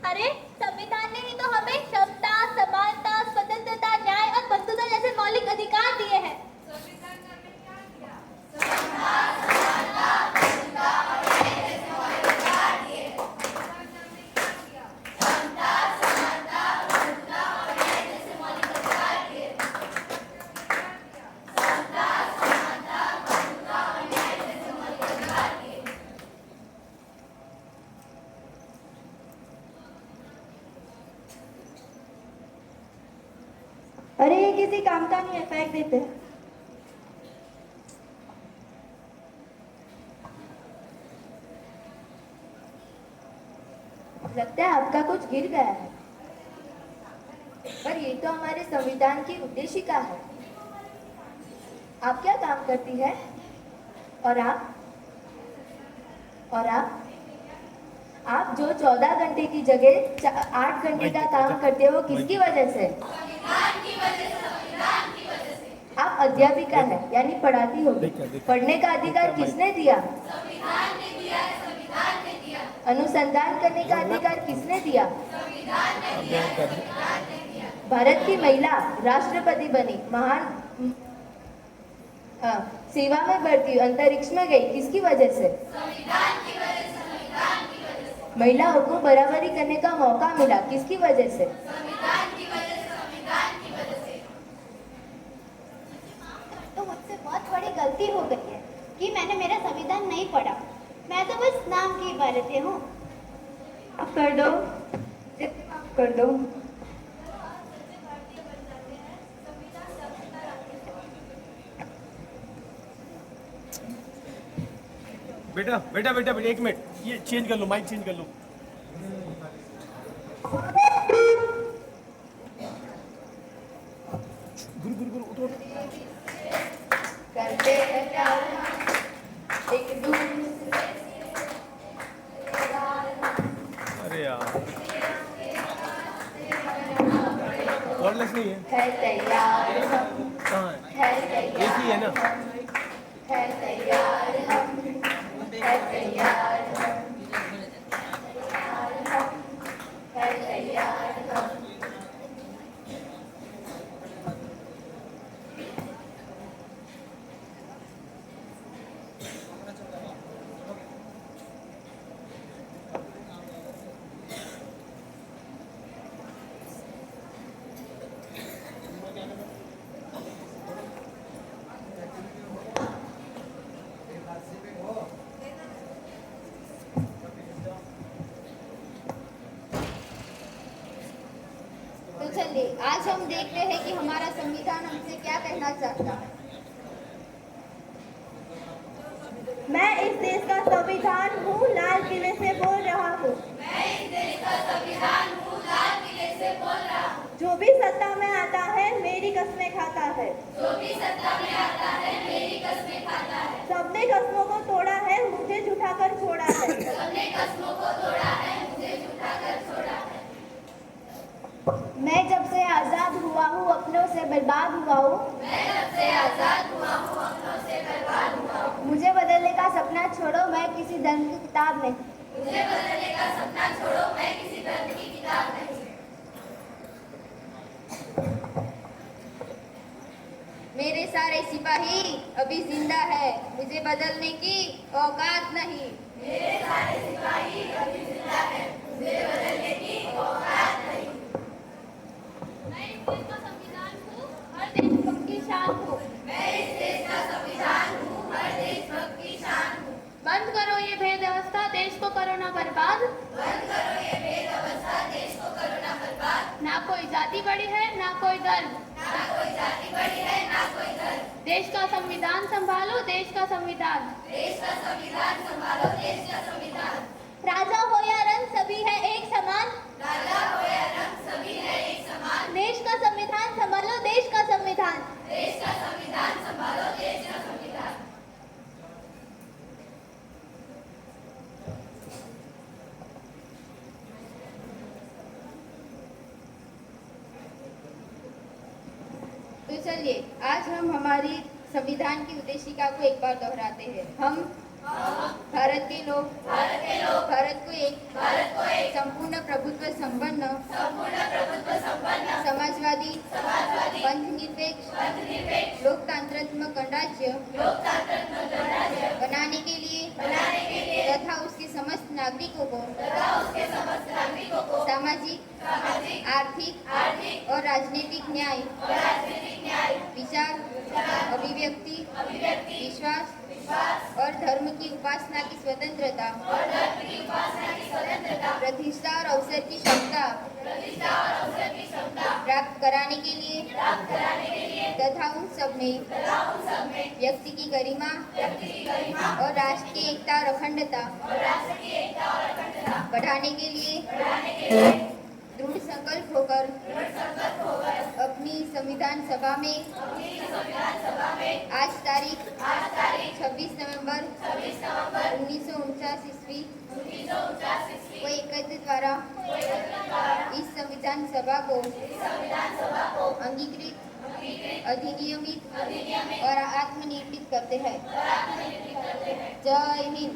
अरे संविधान ने ही तो हमें समता, समानता, स्वतंत्रता, न्याय और बंधुता जैसे मौलिक अधिकार दिए हैं। संविधान ने हमें क्या दिया? अरे ये किसी काम का नहीं है, फेंक देते हैं। लगता है आपका कुछ गिर गया है, पर ये तो हमारे संविधान की उद्देशिका है। आप क्या काम करती है? और आप आप जो 14 घंटे की जगह 8 घंटे का काम करते हो, किसकी वजह से? आप अध्यापिका है, यानी पढ़ाती होगी। पढ़ने का अधिकार किसने दिया? संविधान ने दिया है, संविधान ने दिया। अनुसंधान करने का अधिकार किसने दिया? संविधान ने दिया है, संविधान ने दिया। भारत की महिला राष्ट्रपति बनी, महान सेवा में बढ़ती, अंतरिक्ष में गई, किसकी वजह से? संविधान की वजह से, संविधान की वजह से। महिलाओं को बराबरी करने का मौका मिला, किसकी वजह से? संविधान की वजह से, संविधान की वजह से। तो मुझसे बहुत बड़ी गलती हो गई है कि मैंने मेरा संविधान नहीं पढ़ा। मैं तो बस नाम की इबारतें हूँ। आप कर दो, कर दो। बेटा बेटा बेटा बेटा एक मिनट, ये चेंज कर लो, माइक चेंज कर लो। गुरु गुरु गुरु उठो। करते हैं प्यार एक दूसरे अरे यार कॉर्डलेस नहीं है। है तैयार हम, कहाँ है? है तैयार, एक ही है ना? है तैयार हम, है तैयार हम, है तैयार हम। तो चलिए आज हम देखते हैं कि हमारा संविधान हमसे क्या कहना चाहता है। मैं इस देश का संविधान हूँ, लाल किले से बोल रहा हूँ। मैं इस देश का संविधान हूँ, लाल किले से बोल रहा हूँ। जो भी सत्ता में आता है मेरी कस्में खाता है। जो भी सत्ता में आता है मेरी कस्में खाता है। सबने कस्मों को तोड़ा है, मुझे झुठाकर छोड़ा है। सबने कस्मों को तोड़ा है, मुझे झुठाकर छोड़ा है। मैं जब से आजाद हुआ हूँ, अपनों से बर्बाद हुआ हूँ। मैं जब से आजाद हुआ हूँ, अपनों से बर्बाद हुआ हूँ। मुझे बदलने का सपना छोड़ो, मैं किसी धर्म की किताब नहीं। मुझे बदलने का सपना छोड़ो, मैं किसी धर्म की किताब नहीं। मेरे सारे सिपाही अभी जिंदा है, मुझे बदलने की औकात नहीं। मेरे सारे सिपाही अभी जिंदा है, मुझे बदलने की औकात नहीं। मैं इस देश का संविधान शान हूँ। मैं इस देश का संविधान हूँ, हर देशभक्त की शान हूँ। बंद करो ये भेद अवस्था, देश को करो ना बर्बाद। बंद करो ये भेद अवस्था, देश को करो ना बर्बाद। ना कोई जाति बड़ी है ना कोई धर्म, ना कोई जाति बड़ी है ना कोई धर्म। देश का संविधान संभालो, देश का संविधान। देश का संविधान संभालो, देश का संविधान। राजा हो या रंग सभी है एक समान, राजा हो या रंग सभी है एक समान। देश का संविधान संभालो, देश का संविधान। देश का संविधान संभालो, देश का संविधान। तो चलिए आज हम हमारी संविधान की उद्देशिका को एक बार दोहराते हैं। हम भारत के लोग भारत को एक संपूर्ण प्रभुत्व संपन्न समाजवादी पंथनिरपेक्ष लोकतंत्रात्मक गणराज्य बनाने के लिए तथा उसके समस्त नागरिकों को सामाजिक आर्थिक और राजनीतिक न्याय विचार अभिव्यक्ति विश्वास और धर्म की उपासना की स्वतंत्रता प्रतिष्ठा और अवसर की क्षमता प्राप्त कराने के लिए तथा उन सब में व्यक्ति की गरिमा और राष्ट्र की एकता और अखंडता बढ़ाने के लिए दृढ़ संकल्प होकर अपनी संविधान सभा में आज तारीख 26 नवंबर 1949 ईस्वी को एकत्र द्वारा इस संविधान सभा को अंगीकृत अधिनियमित और आत्मनिर्मित करते हैं। जय हिंद।